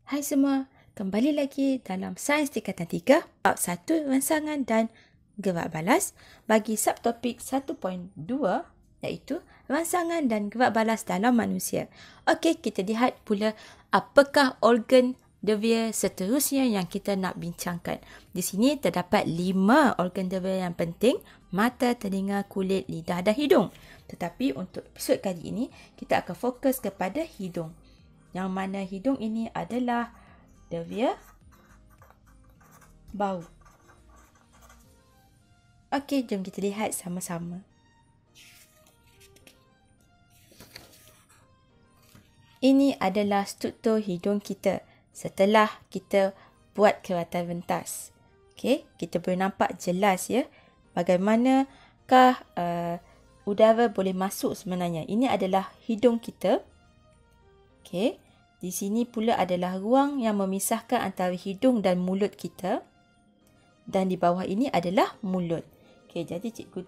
Hai semua, kembali lagi dalam Sains Tingkatan 3, bab 1 rangsangan dan gerak balas bagi subtopik 1.2 iaitu rangsangan dan gerak balas dalam manusia. Okey, kita lihat pula apakah organ dervia seterusnya yang kita nak bincangkan. Di sini terdapat 5 organ dervia yang penting: mata, telinga, kulit, lidah dan hidung. Tetapi untuk episod kali ini, kita akan fokus kepada hidung. Yang mana hidung ini adalah dervia bau. Okey, jom kita lihat sama-sama. Ini adalah struktur hidung kita setelah kita buat keratan rentas. Okey, kita boleh nampak jelas ya bagaimanakah udara boleh masuk sebenarnya. Ini adalah hidung kita. Okey. Di sini pula adalah ruang yang memisahkan antara hidung dan mulut kita. Dan di bawah ini adalah mulut. Okey, jadi cikgu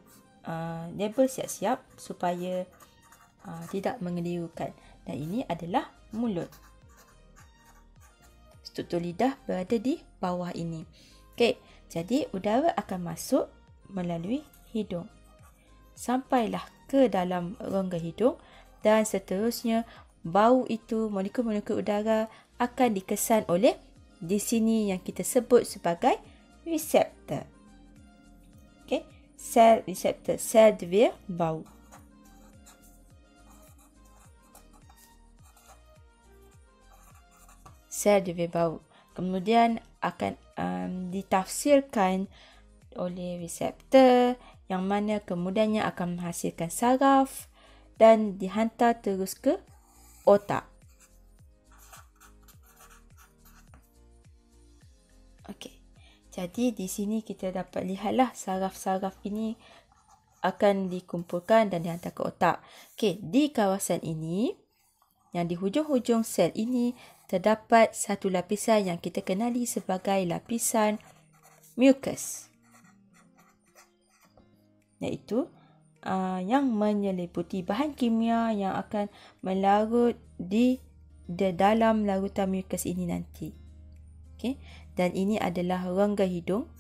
label siap-siap supaya tidak mengelirukan. Dan ini adalah mulut. Struktur lidah berada di bawah ini. Okey, jadi udara akan masuk melalui hidung. Sampailah ke dalam rongga hidung dan seterusnya bau itu, molekul-molekul udara akan dikesan oleh di sini yang kita sebut sebagai reseptor. Okey, sel reseptor, sel dervia bau. Sel dervia bau. Kemudian akan ditafsirkan oleh reseptor yang mana kemudiannya akan menghasilkan saraf dan dihantar terus ke otak. Okey. Jadi di sini kita dapat lihatlah saraf-saraf ini akan dikumpulkan dan dihantar ke otak. Okey, di kawasan ini yang di hujung-hujung sel ini terdapat satu lapisan yang kita kenali sebagai lapisan mucus. Iaitu yang menyeliputi bahan kimia yang akan melarut di dalam larutan mucus ini nanti. Okey, dan ini adalah rongga hidung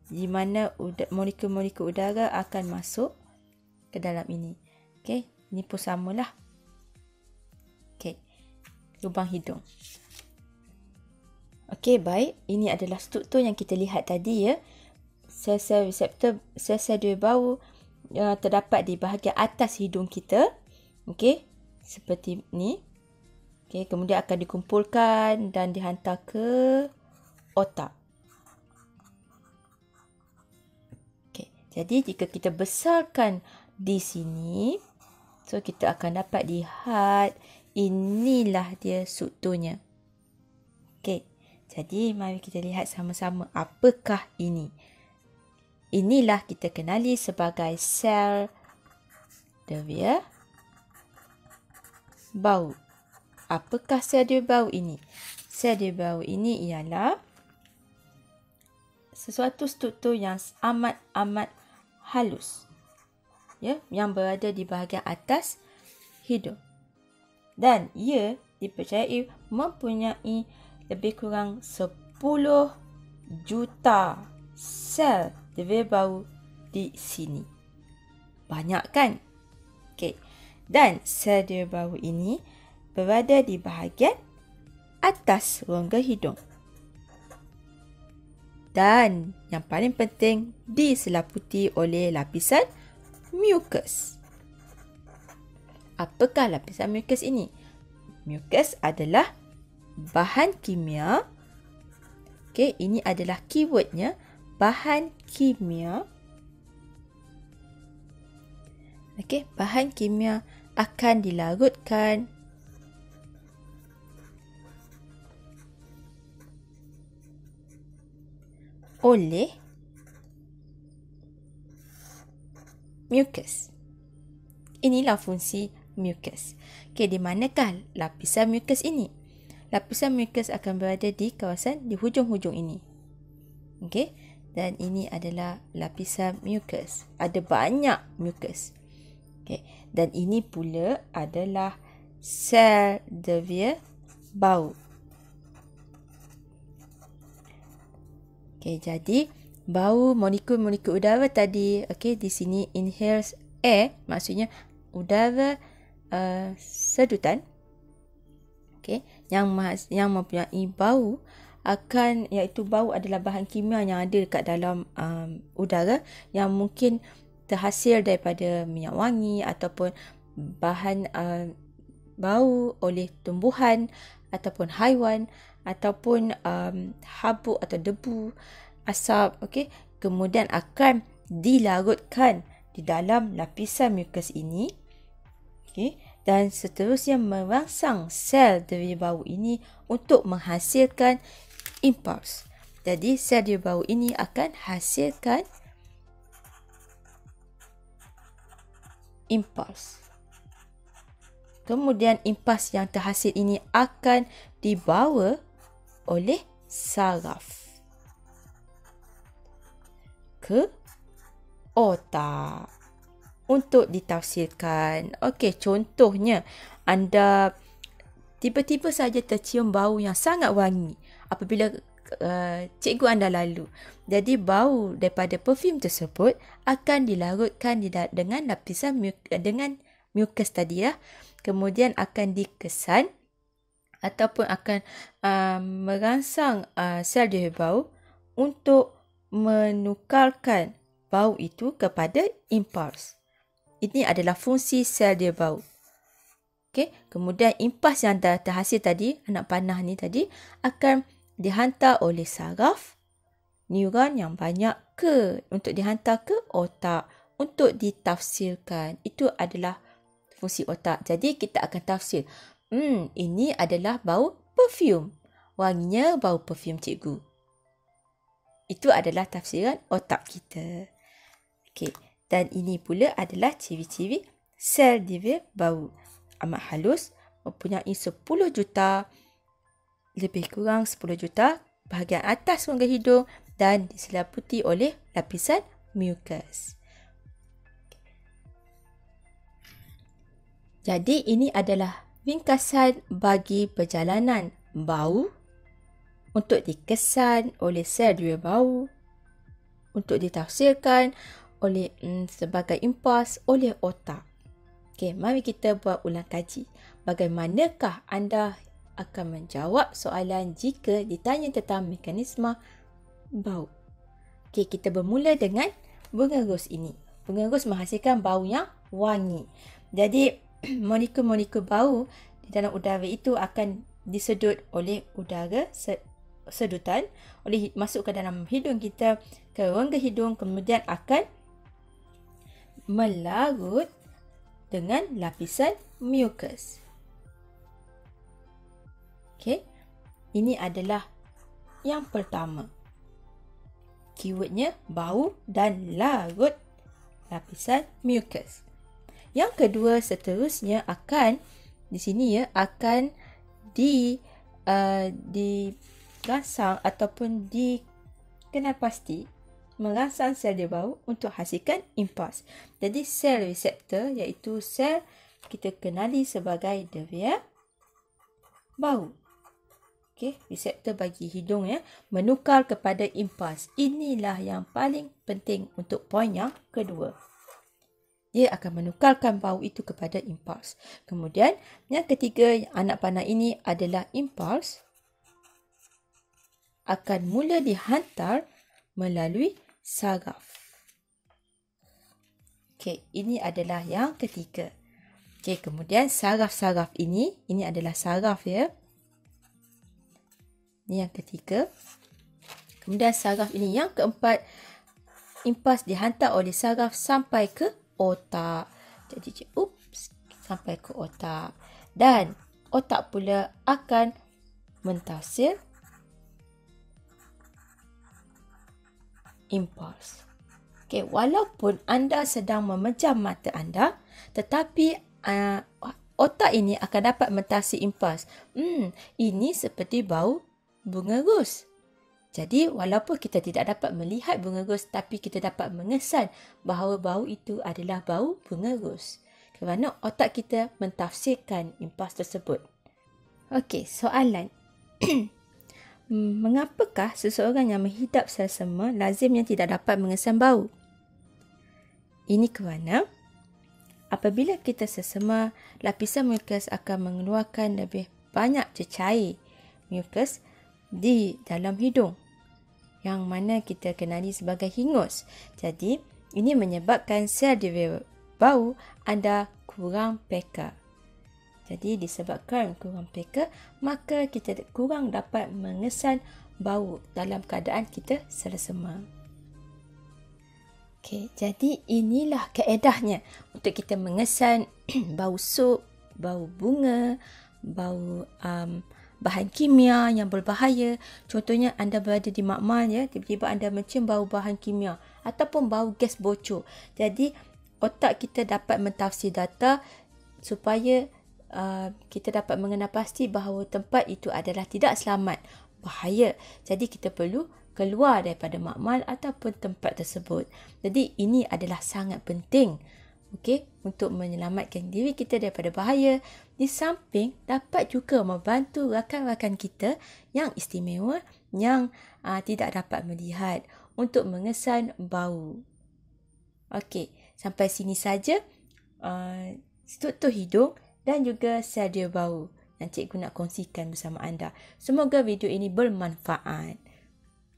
di mana molekul-molekul udara akan masuk ke dalam ini. Okey, ini pun samalah. Okey, lubang hidung. Okey, baik. Ini adalah struktur yang kita lihat tadi ya. Sel-sel reseptor, sel-sel dervia bau terdapat di bahagian atas hidung kita. Okey, seperti ni. Okey, kemudian akan dikumpulkan dan dihantar ke otak. Okey, jadi jika kita besarkan di sini, so kita akan dapat lihat inilah dia strukturnya. Okey, jadi mari kita lihat sama-sama apakah ini. Inilah kita kenali sebagai sel dervia bau. Apakah sel dervia bau ini? Sel dervia bau ini ialah sesuatu struktur yang amat-amat halus, ya, yang berada di bahagian atas hidung. Dan ia dipercayai mempunyai lebih kurang 10 juta sel dervia bau di sini. Banyak kan? Okey. Dan sel dervia bau ini berada di bahagian atas rongga hidung. Dan yang paling penting diseliputi oleh lapisan mucus. Apakah lapisan mucus ini? Mucus adalah bahan kimia. Okey, ini adalah keywordnya, bahan kimia. Okey, bahan kimia akan dilarutkan oleh mucus. Inilah fungsi mucus. Okey, di manakah lapisan mucus ini? Lapisan mucus akan berada di kawasan di hujung-hujung ini. Okey, dan ini adalah lapisan mucus. Ada banyak mucus. Okey, dan ini pula adalah sel devia bau. Okey, jadi bau molekul-molekul udara tadi, okey, di sini inhales air, maksudnya udara sedutan, okey, yang mempunyai bau iaitu bau adalah bahan kimia yang ada dekat dalam udara yang mungkin terhasil daripada minyak wangi ataupun bahan bau oleh tumbuhan ataupun haiwan ataupun habuk atau debu, asap, okey, kemudian akan dilarutkan di dalam lapisan mukus ini, okey, dan seterusnya merangsang sel devia bau ini untuk menghasilkan impuls. Jadi sel devia bau ini akan hasilkan impuls. Kemudian impuls yang terhasil ini akan dibawa oleh saraf ke otak untuk ditafsirkan. Okey, contohnya anda tiba-tiba saja tercium bau yang sangat wangi apabila cikgu anda lalu. Jadi bau daripada perfum tersebut akan dilarutkan dengan lapisan dengan mukus tadi ya. Kemudian akan dikesan ataupun akan merangsang sel devia bau untuk menukarkan bau itu kepada impuls. Ini adalah fungsi sel devia bau. Okey, kemudian impuls yang dah terhasil tadi, anak panah ni tadi, akan dihantar oleh saraf neuron yang banyak untuk dihantar ke otak untuk ditafsirkan. Itu adalah fungsi otak. Jadi kita akan tafsir. Ini adalah bau perfum. Wanginya bau perfum cikgu. Itu adalah tafsiran otak kita. Okey, dan ini pula adalah ciri-ciri sel devia bau. Amat halus, mempunyai 10 juta, lebih kurang 10 juta bahagian atas rongga hidung dan diseliputi oleh lapisan mukus. Jadi ini adalah ringkasan bagi perjalanan bau untuk dikesan oleh sel devia bau, untuk ditafsirkan oleh sebagai impuls oleh otak. Okey, mari kita buat ulang kaji. Bagaimanakah anda akan menjawab soalan jika ditanya tentang mekanisme bau? Okey, kita bermula dengan bunga ros ini. Bunga ros menghasilkan bau yang wangi. Jadi, molekul-molekul bau di dalam udara itu akan disedut oleh udara sedutan, masuk ke dalam hidung kita, ke rongga hidung, kemudian akan melarut dengan lapisan mukus. Okey, ini adalah yang pertama. Keywordnya bau dan larut lapisan mukus. Yang kedua seterusnya akan di sini ya akan dirangsang ataupun dikenal pasti merangsang sel devia bau untuk hasilkan impuls. Jadi sel reseptor iaitu sel kita kenali sebagai devia bau. Okey, reseptor bagi hidung ya menukar kepada impuls. Inilah yang paling penting untuk poin yang kedua. Dia akan menukarkan bau itu kepada impuls. Kemudian yang ketiga, anak panah ini adalah impuls akan mula dihantar melalui saraf. Okey, ini adalah yang ketiga. Okey, kemudian saraf-saraf ini adalah saraf ya. Ini yang ketiga. Kemudian saraf ini yang keempat, impuls dihantar oleh saraf sampai ke otak. Jadi, sampai ke otak. Dan otak pula akan mentafsir impuls. Okey, walaupun anda sedang memejam mata anda, tetapi otak ini akan dapat mentafsir impuls. Ini seperti bau bunga ros. Jadi, walaupun kita tidak dapat melihat bunga ros, tapi kita dapat mengesan bahawa bau itu adalah bau bunga ros. kerana otak kita mentafsirkan impas tersebut. Okey, soalan. Mengapakah seseorang yang menghidap selsema lazimnya tidak dapat mengesan bau? Ini kerana apabila kita selsema, lapisan mukus akan mengeluarkan lebih banyak cecair mukus di dalam hidung yang mana kita kenali sebagai hingus. Jadi, ini menyebabkan sel diri bau anda kurang peka. Jadi, disebabkan kurang peka, maka kita kurang dapat mengesan bau dalam keadaan kita selsema. Okey, jadi inilah kaedahnya untuk kita mengesan bau sup, bau bunga, bau bahan kimia yang berbahaya. Contohnya anda berada di makmal ya, tiba-tiba anda mencium bau bahan kimia ataupun bau gas bocor. Jadi otak kita dapat mentafsir data supaya kita dapat mengenal pasti bahawa tempat itu adalah tidak selamat, bahaya. Jadi kita perlu keluar daripada makmal ataupun tempat tersebut. Jadi ini adalah sangat penting, okey, untuk menyelamatkan diri kita daripada bahaya. Di samping dapat juga membantu rakan-rakan kita yang istimewa yang tidak dapat melihat untuk mengesan bau. Okey, sampai sini saja struktur hidung dan juga sel diri bau yang cikgu nak kongsikan bersama anda. Semoga video ini bermanfaat.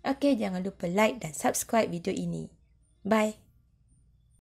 Okey, jangan lupa like dan subscribe video ini. Bye.